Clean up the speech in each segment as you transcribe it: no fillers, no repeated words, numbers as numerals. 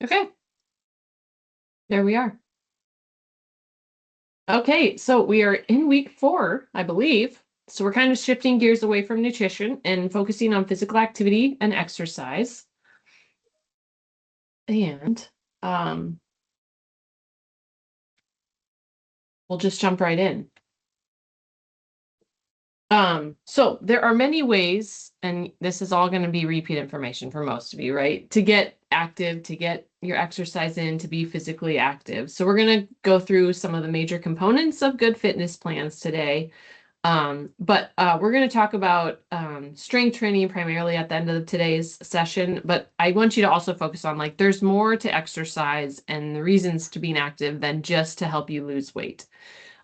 Okay, there we are. Okay, so we are in week 4, I believe. So we're kind of shifting gears away from nutrition and focusing on physical activity and exercise. And um, we'll just jump right in. So there are many ways, and this is all going to be repeat information for most of you, right? To get active, to get your exercise in, to be physically active. So we're going to go through some of the major components of good fitness plans today. But we're going to talk about strength training primarily at the end of today's session. But I want you to also focus on like there's more to exercise and the reasons to being active than just to help you lose weight.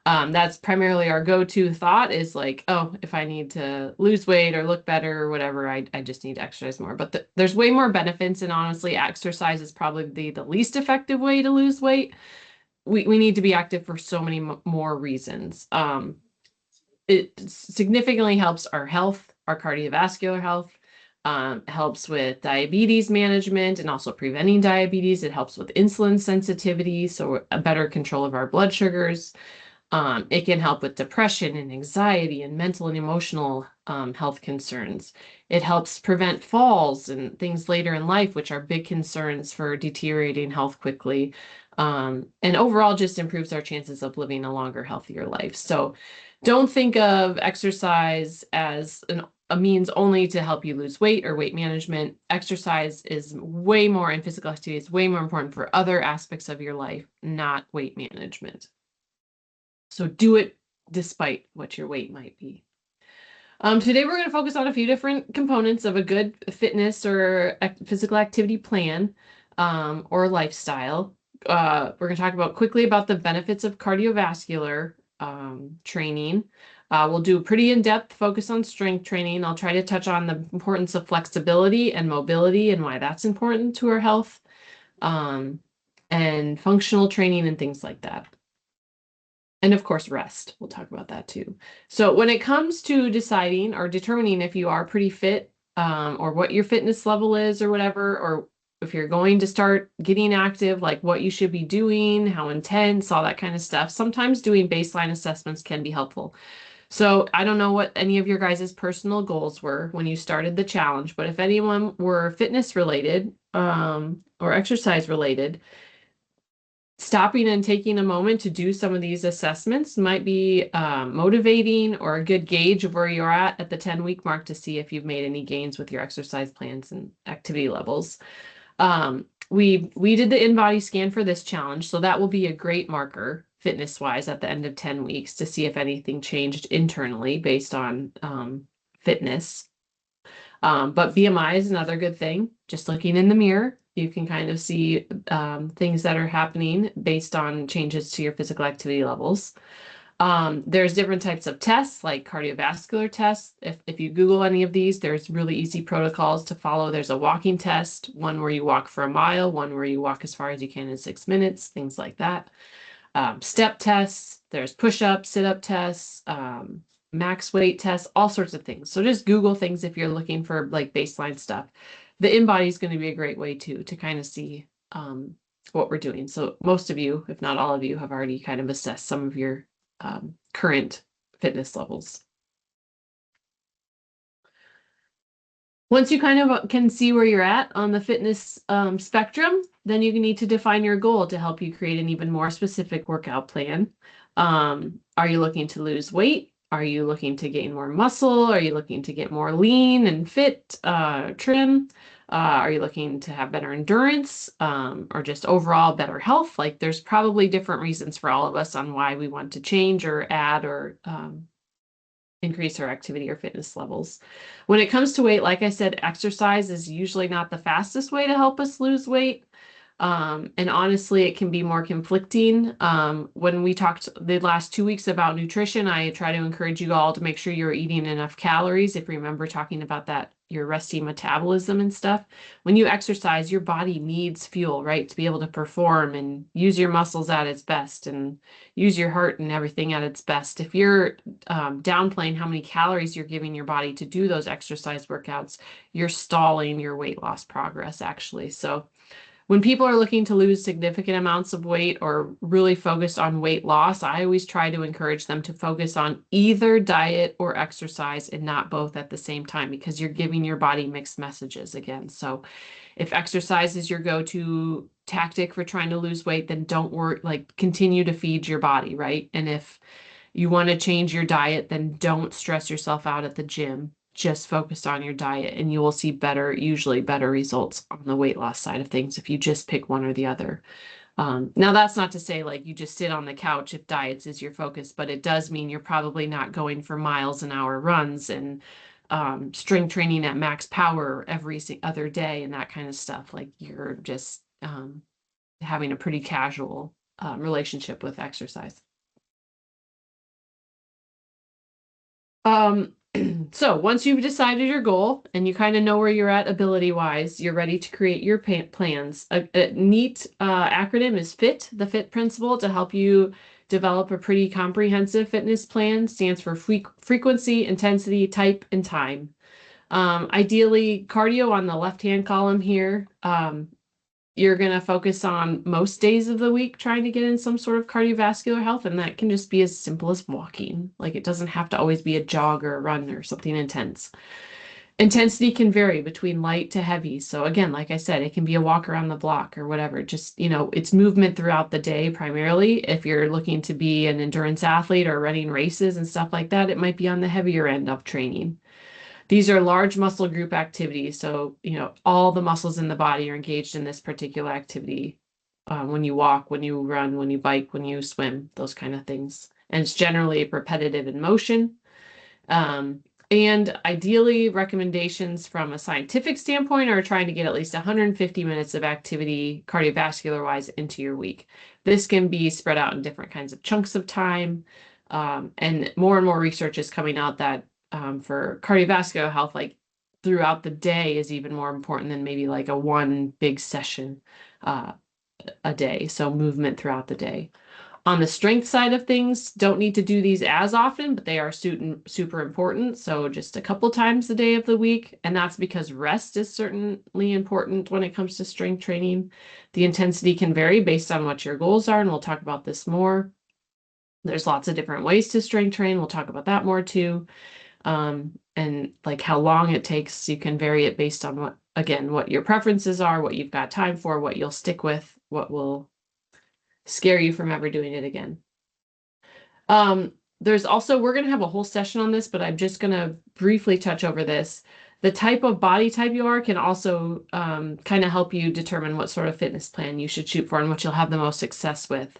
That's primarily our go-to thought is like, oh, if I need to lose weight or look better or whatever, I just need to exercise more. But there's way more benefits, and honestly, exercise is probably the least effective way to lose weight. We need to be active for so many more reasons. It significantly helps our health, our cardiovascular health. Helps with diabetes management and also preventing diabetes. It helps with insulin sensitivity, so a better control of our blood sugars. It can help with depression and anxiety and mental and emotional health concerns. It helps prevent falls and things later in life, which are big concerns for deteriorating health quickly. And overall, just improves our chances of living a longer, healthier life. So don't think of exercise as a means only to help you lose weight or weight management. Exercise is way more, and physical activity is way more important for other aspects of your life, not weight management. So do it despite what your weight might be. Today we're going to focus on a few different components of a good fitness or physical activity plan or lifestyle. We're going to talk about quickly about the benefits of cardiovascular training. We'll do a pretty in-depth focus on strength training. I'll try to touch on the importance of flexibility and mobility and why that's important to our health, and functional training and things like that. And of course, rest. We'll talk about that too. So when it comes to deciding or determining if you are pretty fit, or what your fitness level is or whatever, or if you're going to start getting active, like what you should be doing, how intense, all that kind of stuff, sometimes doing baseline assessments can be helpful. So I don't know what any of your guys' personal goals were when you started the challenge, but if anyone were fitness related, or exercise related, stopping and taking a moment to do some of these assessments might be motivating or a good gauge of where you're at the 10-week mark to see if you've made any gains with your exercise plans and activity levels. We did the InBody scan for this challenge, so that will be a great marker fitness-wise at the end of 10 weeks to see if anything changed internally based on fitness. But BMI is another good thing. Just looking in the mirror, you can kind of see things that are happening based on changes to your physical activity levels. There's different types of tests, like cardiovascular tests. If you Google any of these, there's really easy protocols to follow. There's a walking test, one where you walk for a mile, one where you walk as far as you can in 6 minutes, things like that. Step tests, there's push-up, sit-up tests, max weight tests, all sorts of things. So just Google things if you're looking for like baseline stuff. The InBody is going to be a great way too to kind of see what we're doing. So most of you, if not all of you, have already kind of assessed some of your current fitness levels. Once you kind of can see where you're at on the fitness spectrum, then you need to define your goal to help you create an even more specific workout plan. Are you looking to lose weight? Are you looking to gain more muscle? Are you looking to get more lean and fit, trim? Are you looking to have better endurance, or just overall better health? Like there's probably different reasons for all of us on why we want to change or add or increase our activity or fitness levels. When it comes to weight, like I said, exercise is usually not the fastest way to help us lose weight. And honestly, it can be more conflicting. When we talked the last 2 weeks about nutrition, I try to encourage you all to make sure you're eating enough calories. If you remember talking about that, your resting metabolism and stuff. When you exercise, your body needs fuel, right? To be able to perform and use your muscles at its best and use your heart and everything at its best. If you're downplaying how many calories you're giving your body to do those exercise workouts, you're stalling your weight loss progress, actually. So When people are looking to lose significant amounts of weight or really focused on weight loss, I always try to encourage them to focus on either diet or exercise and not both at the same time, because you're giving your body mixed messages again. So if exercise is your go-to tactic for trying to lose weight, then don't worry, like continue to feed your body, right? And if you want to change your diet, then don't stress yourself out at the gym. Just focus on your diet and you will see better, usually better results on the weight loss side of things if you just pick one or the other. Now, that's not to say like you just sit on the couch if diets is your focus, but it does mean you're probably not going for miles an hour runs and strength training at max power every other day and that kind of stuff. Like you're just having a pretty casual relationship with exercise. Um, so once you've decided your goal and you kind of know where you're at ability wise, you're ready to create your plans. A neat acronym is FIT, the FIT principle, to help you develop a pretty comprehensive fitness plan. Stands for frequency, intensity, type, and time. Ideally, cardio on the left-hand column here. You're going to focus on most days of the week trying to get in some sort of cardiovascular health, and that can just be as simple as walking. Like it doesn't have to always be a jog or a run or something intense. Intensity can vary between light to heavy. So again, like I said, it can be a walk around the block or whatever. Just, it's movement throughout the day primarily. If you're looking to be an endurance athlete or running races and stuff like that, it might be on the heavier end of training. These are large muscle group activities. So, all the muscles in the body are engaged in this particular activity. When you walk, when you run, when you bike, when you swim, those kind of things. And it's generally repetitive in motion. And ideally, recommendations from a scientific standpoint are trying to get at least 150 minutes of activity cardiovascular wise into your week. This can be spread out in different kinds of chunks of time. And more research is coming out that for cardiovascular health, like throughout the day is even more important than maybe like a one big session a day. So movement throughout the day. On the strength side of things, don't need to do these as often, but they are super important. So just a couple times a day of the week. And that's because rest is certainly important when it comes to strength training. The intensity can vary based on what your goals are, and we'll talk about this more. There's lots of different ways to strength train. We'll talk about that more too. And like how long it takes, you can vary it based on what your preferences are, what you've got time for, what you'll stick with, what will scare you from ever doing it again. There's also, we're going to have a whole session on this, but I'm just going to briefly touch over this. The type of body type you are can also kind of help you determine what sort of fitness plan you should shoot for and what you'll have the most success with.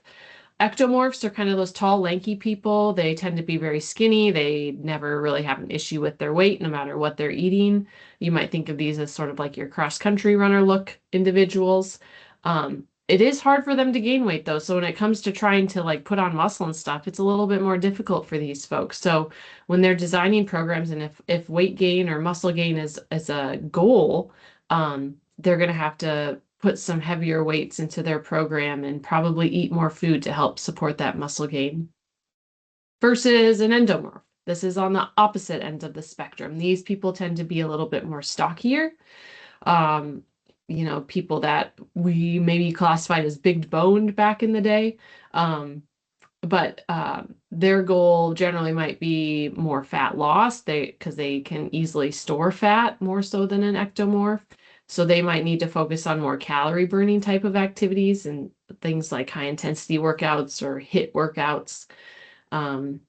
Ectomorphs are kind of those tall, lanky people. They tend to be very skinny. They never really have an issue with their weight, no matter what they're eating. You might think of these as sort of like your cross-country runner look individuals. It is hard for them to gain weight though. So when it comes to trying to like put on muscle and stuff, it's a little bit more difficult for these folks. So when they're designing programs and if weight gain or muscle gain is a goal, they're going to have to put some heavier weights into their program and probably eat more food to help support that muscle gain. Versus an endomorph. This is on the opposite end of the spectrum. These people tend to be a little bit more stockier. People that we maybe classified as big boned back in the day. But their goal generally might be more fat loss because they can easily store fat more so than an ectomorph. So they might need to focus on more calorie burning type of activities and things like high intensity workouts or HIIT workouts. And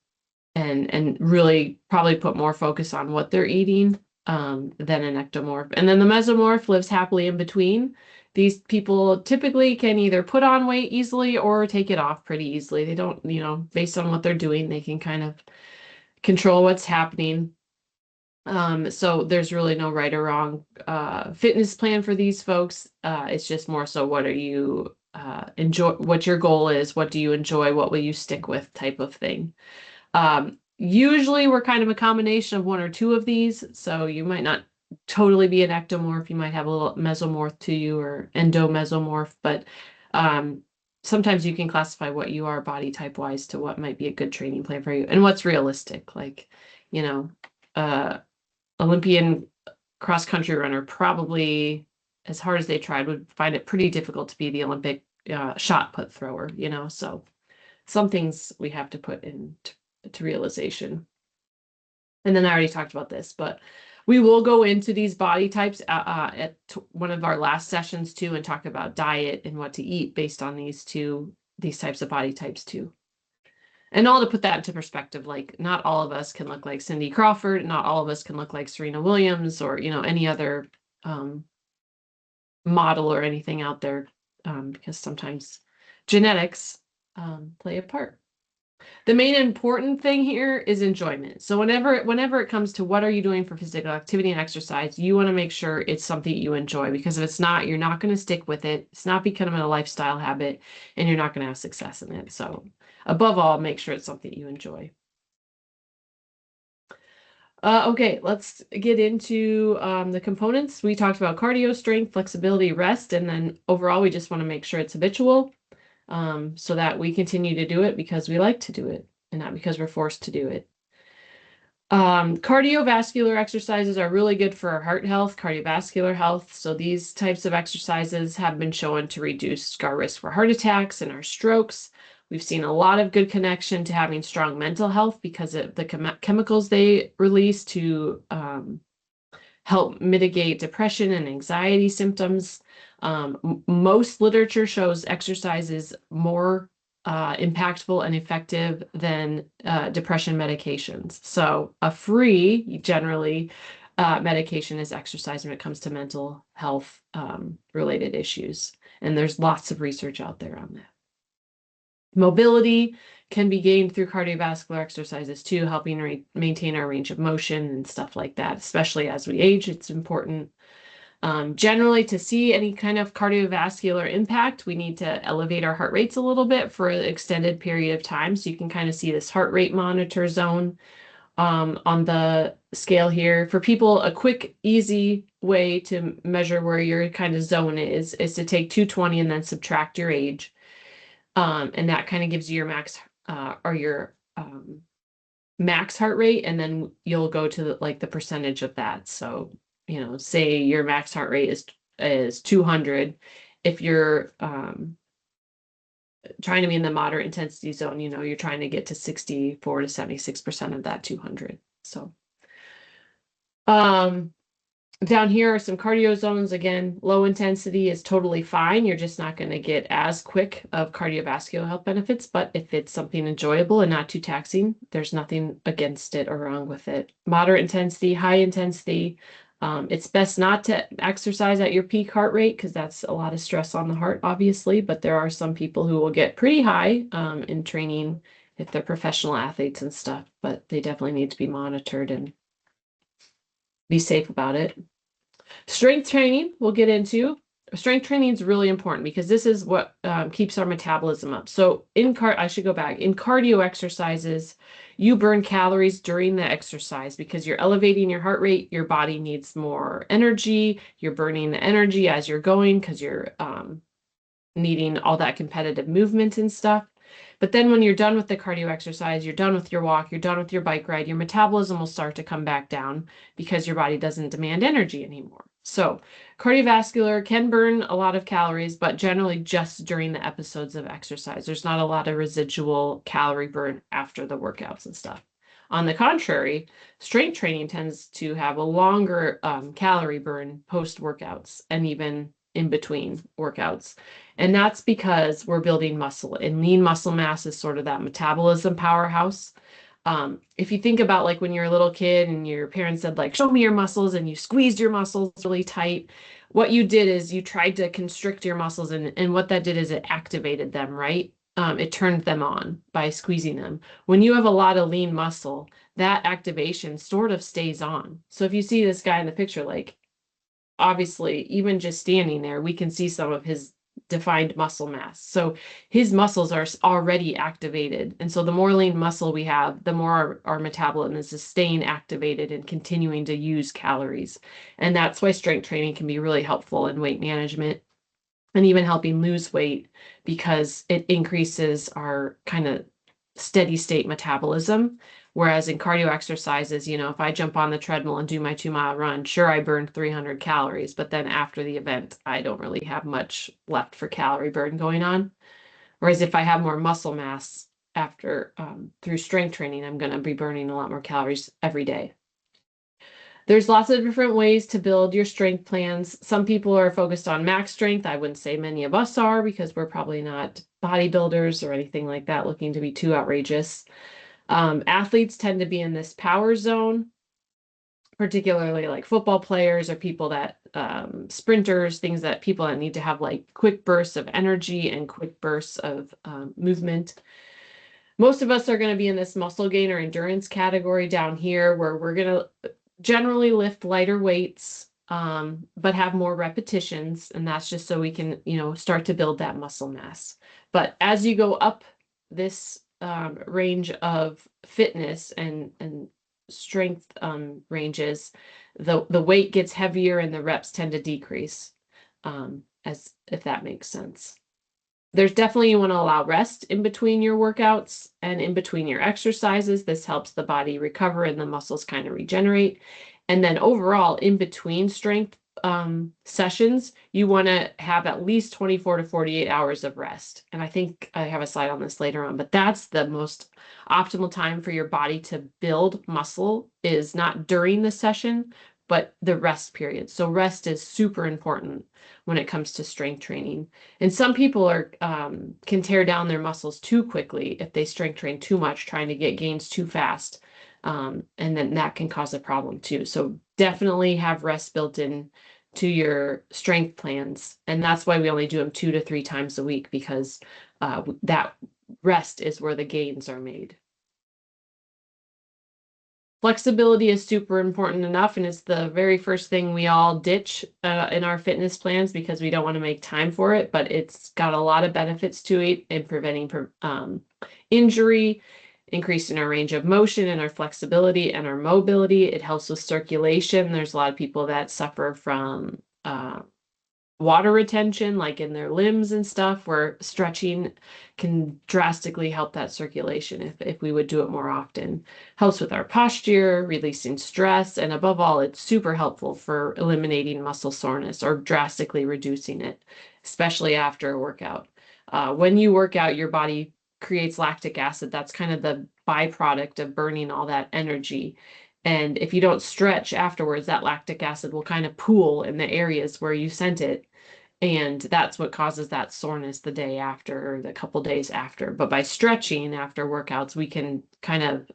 really probably put more focus on what they're eating than an ectomorph. And then the mesomorph lives happily in between. These people typically can either put on weight easily or take it off pretty easily. They don't, based on what they're doing, they can kind of control what's happening. So there's really no right or wrong fitness plan for these folks. It's just more so what are you enjoy, what your goal is, what do you enjoy, what will you stick with type of thing. Usually we're kind of a combination of one or two of these, so you might not totally be an ectomorph. You might have a little mesomorph to you or endomesomorph, but sometimes you can classify what you are body type wise to what might be a good training plan for you and what's realistic. Like, Olympian cross-country runner probably as hard as they tried, would find it pretty difficult to be the Olympic shot put thrower, so some things we have to put into realization. And then I already talked about this, but we will go into these body types at one of our last sessions too, and talk about diet and what to eat based on these types of body types too. And all to put that into perspective, like not all of us can look like Cindy Crawford, not all of us can look like Serena Williams or, any other model or anything out there, because sometimes genetics play a part. The main important thing here is enjoyment. So whenever it comes to what are you doing for physical activity and exercise, you want to make sure it's something you enjoy, because if it's not, you're not going to stick with it. It's not becoming a lifestyle habit, and you're not going to have success in it. So above all, make sure it's something you enjoy. Okay, let's get into the components. We talked about cardio, strength, flexibility, rest, and then overall, we just want to make sure it's habitual, so that we continue to do it because we like to do it and not because we're forced to do it. Cardiovascular exercises are really good for our heart health, cardiovascular health. So these types of exercises have been shown to reduce our risk for heart attacks and our strokes. We've seen a lot of good connection to having strong mental health because of the chemicals they release to help mitigate depression and anxiety symptoms. Most literature shows exercise is more impactful and effective than depression medications. So a free, generally, medication is exercise when it comes to mental health related issues. And there's lots of research out there on that. Mobility can be gained through cardiovascular exercises too, helping maintain our range of motion and stuff like that, especially as we age, it's important. Generally, to see any kind of cardiovascular impact, we need to elevate our heart rates a little bit for an extended period of time. So you can kind of see this heart rate monitor zone on the scale here. For people, a quick, easy way to measure where your kind of zone is to take 220 and then subtract your age. And that kind of gives you your max or your max heart rate, and then you'll go to the percentage of that. So, say your max heart rate is 200. If you're trying to be in the moderate intensity zone, you're trying to get to 64 to 76% of that 200. So, down here are some cardio zones. Again, low intensity is totally fine. You're just not going to get as quick of cardiovascular health benefits, but if it's something enjoyable and not too taxing, there's nothing against it or wrong with it. Moderate intensity, high intensity. It's best not to exercise at your peak heart rate because that's a lot of stress on the heart, obviously, but there are some people who will get pretty high in training if they're professional athletes and stuff, but they definitely need to be monitored and be safe about it. Strength training, we'll get into. Strength training is really important because this is what keeps our metabolism up. So I should go back. In cardio exercises, you burn calories during the exercise because you're elevating your heart rate. Your body needs more energy. You're burning the energy as you're going because you're needing all that competitive movement and stuff. But then when you're done with the cardio exercise, you're done with your walk, you're done with your bike ride, your metabolism will start to come back down because your body doesn't demand energy anymore. So cardiovascular can burn a lot of calories, but generally just during the episodes of exercise. There's not a lot of residual calorie burn after the workouts and stuff. On the contrary, strength training tends to have a longer calorie burn post-workouts and even in between workouts. And that's because we're building muscle, and lean muscle mass is sort of that metabolism powerhouse. If you think about like when you're a little kid and your parents said like, show me your muscles, and you squeezed your muscles really tight, what you did is you tried to constrict your muscles, and what that did is it activated them, right? It turned them on by squeezing them. When you have a lot of lean muscle, that activation sort of stays on. So if you see this guy in the picture, like obviously even just standing there, we can see some of his defined muscle mass. So his muscles are already activated. And so the more lean muscle we have, the more our metabolism is staying activated and continuing to use calories. And that's why strength training can be really helpful in weight management and even helping lose weight, because it increases our kind of steady state metabolism. Whereas in cardio exercises, if I jump on the treadmill and do my 2 mile run, sure, I burned 300 calories, but then after the event, I don't really have much left for calorie burn going on. Whereas if I have more muscle mass after through strength training, I'm going to be burning a lot more calories every day. There's lots of different ways to build your strength plans. Some people are focused on max strength. I wouldn't say many of us are because we're probably not bodybuilders or anything like that looking to be too outrageous. Athletes tend to be in this power zone, particularly like football players or people that sprinters, things that people that need to have like quick bursts of energy and quick bursts of movement. Most of us are going to be in this muscle gain or endurance category down here, where we're going to generally lift lighter weights, but have more repetitions. And that's just so we can, start to build that muscle mass. But as you go up this range of fitness and strength ranges, the weight gets heavier and the reps tend to decrease, as if that makes sense. There's definitely, you want to allow rest in between your workouts and in between your exercises. This helps the body recover and the muscles kind of regenerate. And then overall, in between strength sessions, you want to have at least 24 to 48 hours of rest. And I think I have a slide on this later on, but that's the most optimal time for your body to build muscle, is not during the session, but the rest period. So rest is super important when it comes to strength training. And some people can tear down their muscles too quickly if they strength train too much, trying to get gains too fast. And then that can cause a problem too. So definitely have rest built in to your strength plans. And that's why we only do them 2 to 3 times a week, because that rest is where the gains are made. Flexibility is super important enough, and it's the very first thing we all ditch in our fitness plans because we don't want to make time for it, but it's got a lot of benefits to it in preventing injury, increasing our range of motion and our flexibility and our mobility. It helps with circulation. There's a lot of people that suffer from water retention, like in their limbs and stuff, where stretching can drastically help that circulation if we would do it more often. Helps with our posture, releasing stress, and above all, it's super helpful for eliminating muscle soreness or drastically reducing it, especially after a workout. When you work out, your body creates lactic acid. That's kind of the byproduct of burning all that energy. And if you don't stretch afterwards, that lactic acid will kind of pool in the areas where you sent it. And that's what causes that soreness the day after or the couple days after. But by stretching after workouts, we can kind of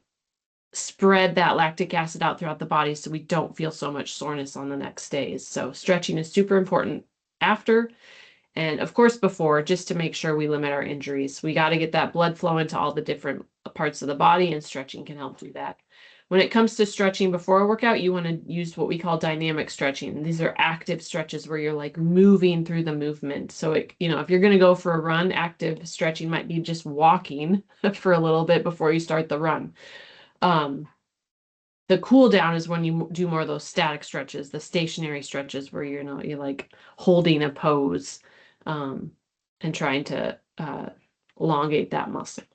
spread that lactic acid out throughout the body so we don't feel so much soreness on the next days. So stretching is super important after, and of course before, just to make sure we limit our injuries. We got to get that blood flow into all the different parts of the body, and stretching can help do that. When it comes to stretching before a workout, you want to use what we call dynamic stretching. These are active stretches where you're like moving through the movement. So if you're going to go for a run, active stretching might be just walking for a little bit before you start the run. The cool down is when you do more of those static stretches, the stationary stretches where you're like holding a pose, and trying to elongate that muscle.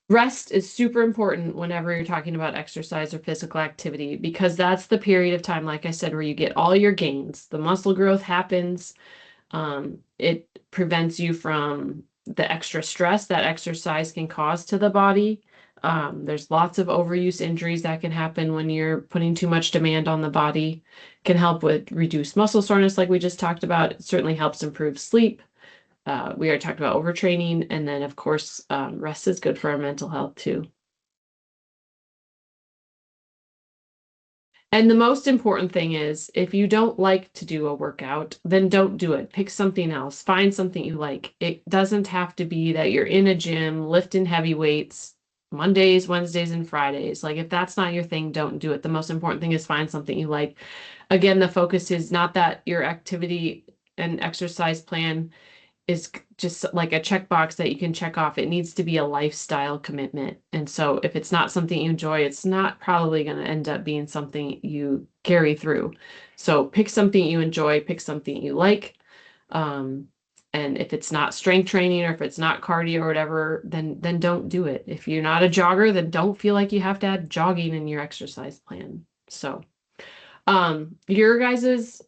Rest is super important whenever you're talking about exercise or physical activity, because that's the period of time, like I said, where you get all your gains. The muscle growth happens. It prevents you from the extra stress that exercise can cause to the body. There's lots of overuse injuries that can happen when you're putting too much demand on the body. Can help with reduced muscle soreness, like we just talked about. It certainly helps improve sleep. We already talked about overtraining, and then of course, rest is good for our mental health too. And the most important thing is, if you don't like to do a workout, then don't do it. Pick something else. Find something you like. It doesn't have to be that you're in a gym lifting heavy weights Mondays, Wednesdays, and Fridays. Like, if that's not your thing, don't do it. The most important thing is find something you like. Again, the focus is not that your activity and exercise plan is just like a checkbox that you can check off. It needs to be a lifestyle commitment. And so if it's not something you enjoy, it's not probably going to end up being something you carry through. So pick something you enjoy, pick something you like. And if it's not strength training or if it's not cardio or whatever, then don't do it. If you're not a jogger, then don't feel like you have to add jogging in your exercise plan. So, your guys's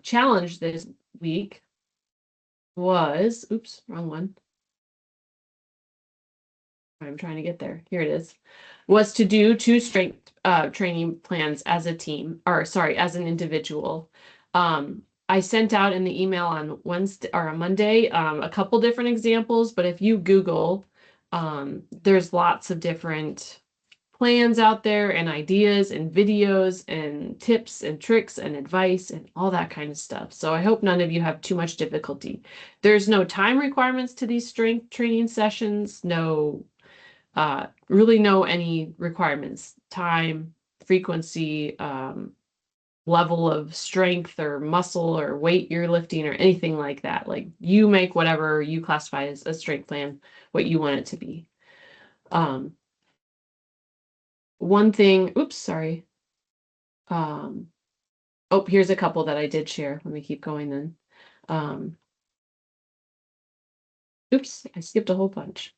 challenge this week was, oops, wrong one. I'm trying to get there. Here it is. Was to do 2 strength training plans as a team, or sorry, as an individual. I sent out in the email on Wednesday or on Monday a couple different examples, but if you Google, there's lots of different plans out there and ideas and videos and tips and tricks and advice and all that kind of stuff. So I hope none of you have too much difficulty. There's no time requirements to these strength training sessions, no really no any requirements, time, frequency, level of strength or muscle or weight you're lifting or anything like that. Like you make whatever you classify as a strength plan, what you want it to be. One thing, oops, sorry. Oh, here's a couple that I did share. Let me keep going then. Oops, I skipped a whole bunch.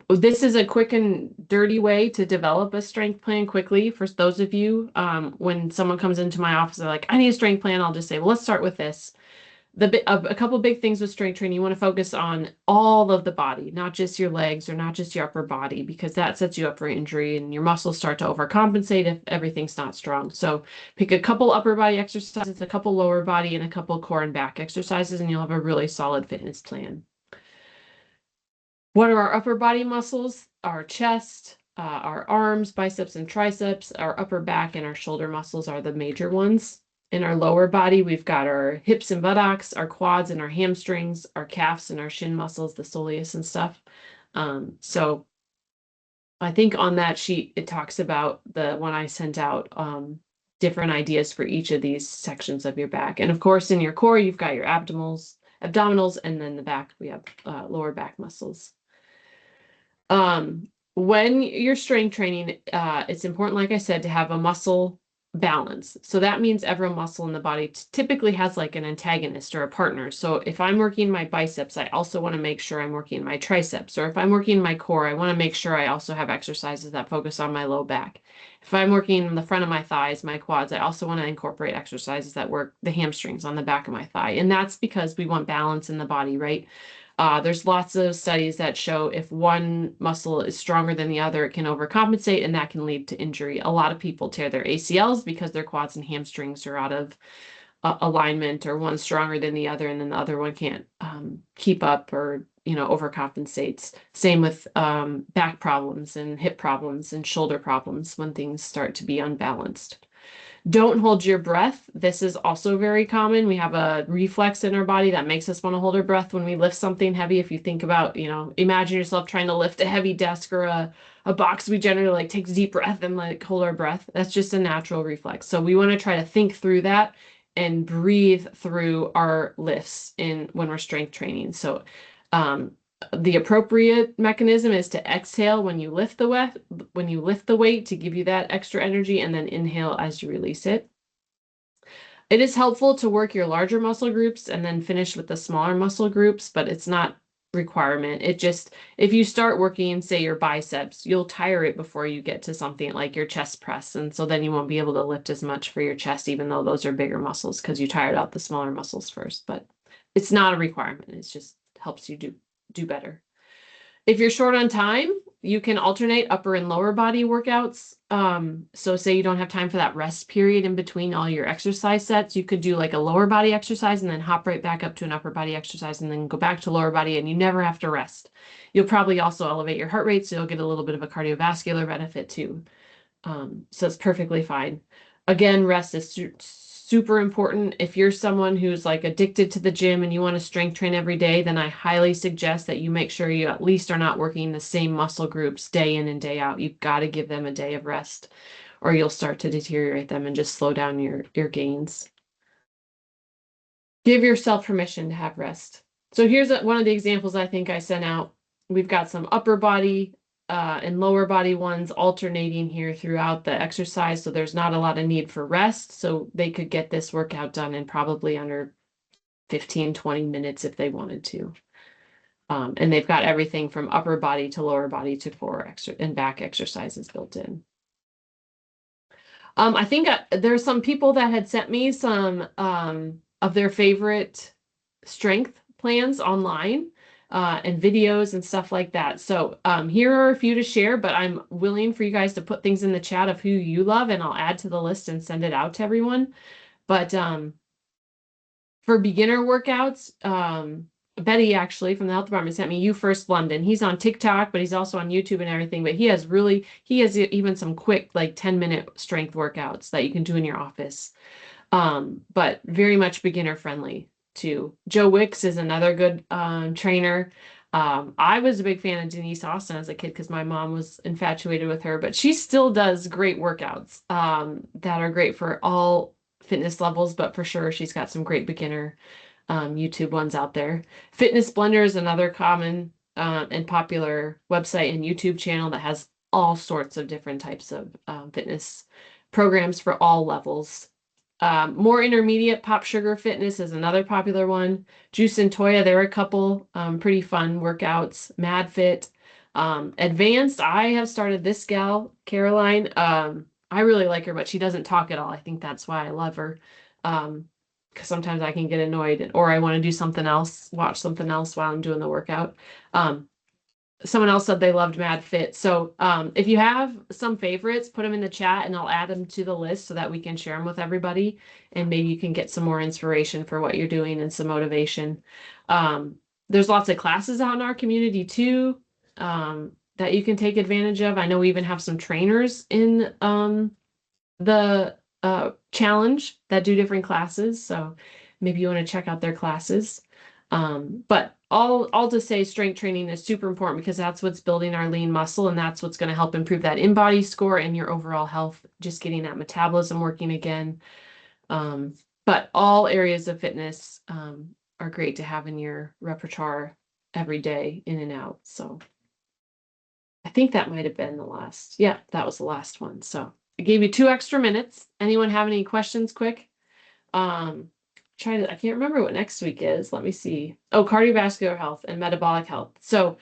This is a quick and dirty way to develop a strength plan quickly for those of you. When someone comes into my office, they're like, I need a strength plan. I'll just say, well, let's start with this. A couple big things with strength training, you want to focus on all of the body, not just your legs or not just your upper body, because that sets you up for injury and your muscles start to overcompensate if everything's not strong. So pick a couple upper body exercises, a couple lower body, and a couple core and back exercises, and you'll have a really solid fitness plan. What are our upper body muscles? Our chest, our arms, biceps and triceps, our upper back and our shoulder muscles are the major ones. In our lower body, we've got our hips and buttocks, our quads and our hamstrings, our calves and our shin muscles, the soleus and stuff. So I think on that sheet, it talks about the one I sent out, different ideas for each of these sections of your back. And of course, in your core, you've got your abdominals, and then the back, we have lower back muscles. When you're strength training, it's important, like I said, to have a muscle balance. So that means every muscle in the body typically has like an antagonist or a partner. So if I'm working my biceps, I also want to make sure I'm working my triceps. Or if I'm working my core, I want to make sure I also have exercises that focus on my low back. If I'm working the front of my thighs, my quads, I also want to incorporate exercises that work the hamstrings on the back of my thigh. And that's because we want balance in the body, right? There's lots of studies that show if one muscle is stronger than the other, it can overcompensate and that can lead to injury. A lot of people tear their ACLs because their quads and hamstrings are out of alignment, or one's stronger than the other and then the other one can't keep up or overcompensates. Same with back problems and hip problems and shoulder problems when things start to be unbalanced. Don't hold your breath. This is also very common. We have a reflex in our body that makes us want to hold our breath when we lift something heavy. If you think about, imagine yourself trying to lift a heavy desk or a box, we generally like take a deep breath and like hold our breath. That's just a natural reflex. So we want to try to think through that and breathe through our lifts when we're strength training. So the appropriate mechanism is to exhale when you lift the weight to give you that extra energy, and then inhale as you release it. It is helpful to work your larger muscle groups and then finish with the smaller muscle groups, but it's not requirement. It just, if you start working, say your biceps, you'll tire it before you get to something like your chest press. And so then you won't be able to lift as much for your chest, even though those are bigger muscles because you tired out the smaller muscles first. But it's not a requirement. It just helps you do better. If you're short on time, you can alternate upper and lower body workouts. So say you don't have time for that rest period in between all your exercise sets, you could do like a lower body exercise and then hop right back up to an upper body exercise and then go back to lower body, and you never have to rest. You'll probably also elevate your heart rate, so you'll get a little bit of a cardiovascular benefit too. So it's perfectly fine. Again, rest is super important. If you're someone who's like addicted to the gym and you want to strength train every day, then I highly suggest that you make sure you at least are not working the same muscle groups day in and day out. You've got to give them a day of rest, or you'll start to deteriorate them and just slow down your gains. Give yourself permission to have rest. So here's one of the examples I think I sent out. We've got some upper body and lower body ones alternating here throughout the exercise. So there's not a lot of need for rest. So they could get this workout done in probably under 15, 20 minutes if they wanted to. And they've got everything from upper body to lower body to core and back exercises built in. I think there's some people that had sent me some of their favorite strength plans online and videos and stuff like that. So here are a few to share, but I'm willing for you guys to put things in the chat of who you love, and I'll add to the list and send it out to everyone. But for beginner workouts, Betty actually from the health department sent me You First London. He's on TikTok, but he's also on YouTube and everything. But he has even some quick, like 10-minute strength workouts that you can do in your office. But very much beginner friendly too. Joe Wicks is another good trainer. I was a big fan of Denise Austin as a kid because my mom was infatuated with her, but she still does great workouts that are great for all fitness levels, but for sure she's got some great beginner YouTube ones out there. Fitness Blender is another common and popular website and YouTube channel that has all sorts of different types of fitness programs for all levels. More intermediate, Pop Sugar Fitness is another popular one. Juice and Toya, there are a couple pretty fun workouts. Mad Fit. Advanced, I have started this gal, Caroline. I really like her, but she doesn't talk at all. I think that's why I love her. Because sometimes I can get annoyed or I want to do something else, watch something else while I'm doing the workout. Someone else said they loved Mad Fit. So if you have some favorites, put them in the chat and I'll add them to the list so that we can share them with everybody. And maybe you can get some more inspiration for what you're doing and some motivation. There's lots of classes out in our community too that you can take advantage of. I know we even have some trainers in the challenge that do different classes. So maybe you want to check out their classes. But all to say strength training is super important because that's what's building our lean muscle and that's what's going to help improve that in-body score and your overall health, just getting that metabolism working again. But all areas of fitness are great to have in your repertoire every day in and out. So I think that might have been the last. Yeah, that was the last one. So I gave you 2 extra minutes. Anyone have any questions quick? I can't remember what next week is. Let me see. Oh, cardiovascular health and metabolic health. So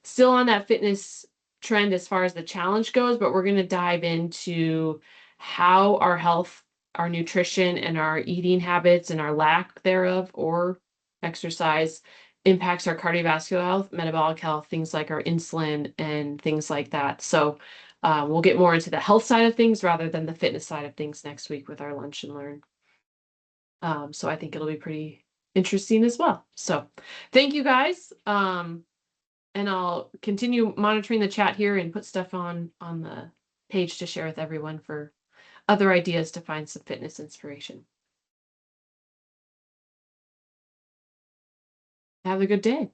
still on that fitness trend as far as the challenge goes, but we're going to dive into how our health, our nutrition, and our eating habits and our lack thereof or exercise impacts our cardiovascular health, metabolic health, things like our insulin and things like that. So we'll get more into the health side of things rather than the fitness side of things next week with our Lunch and Learn. So I think it'll be pretty interesting as well. So thank you guys. And I'll continue monitoring the chat here and put stuff on the page to share with everyone for other ideas to find some fitness inspiration. Have a good day.